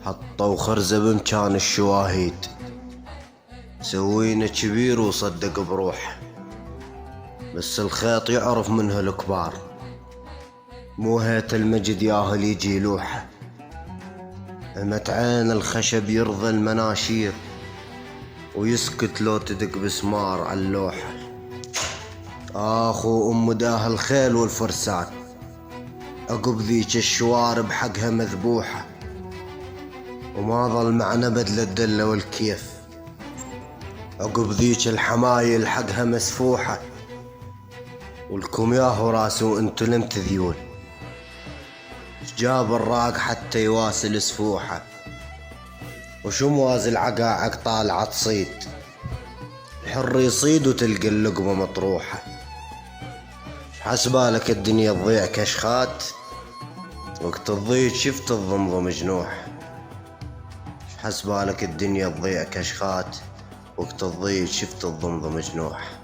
حطوا خرزة بمكان الشواهيد، سوينا كبير وصدق بروحه، بس الخيط يعرف منه الكبار، مو هيت المجد ياهل يجي لوحه، همت عين الخشب يرضى المناشير، ويسكت لو تدق بسمار على اللوحة. آخو أم داه الخيل والفرسان، عقب ذيك الشوارب حقها مذبوحة، وما ظل معنا بدل الدلة والكيف، عقب ذيك الحمايل حقها مسفوحة، والكم ياهو راسو انتو لمت ذيول، جاب الراق حتى يواصل سفوحة، وشو موازي العقاعق طالعة تصيد، الحر يصيد وتلقى اللقمة مطروحة. حسبالك الدنيا تضيع كشخات، وقت تضيع شفت الضمضم جنوح. حسبالك الدنيا تضيع كشخات، وقت تضيع شفت الضمضم جنوح.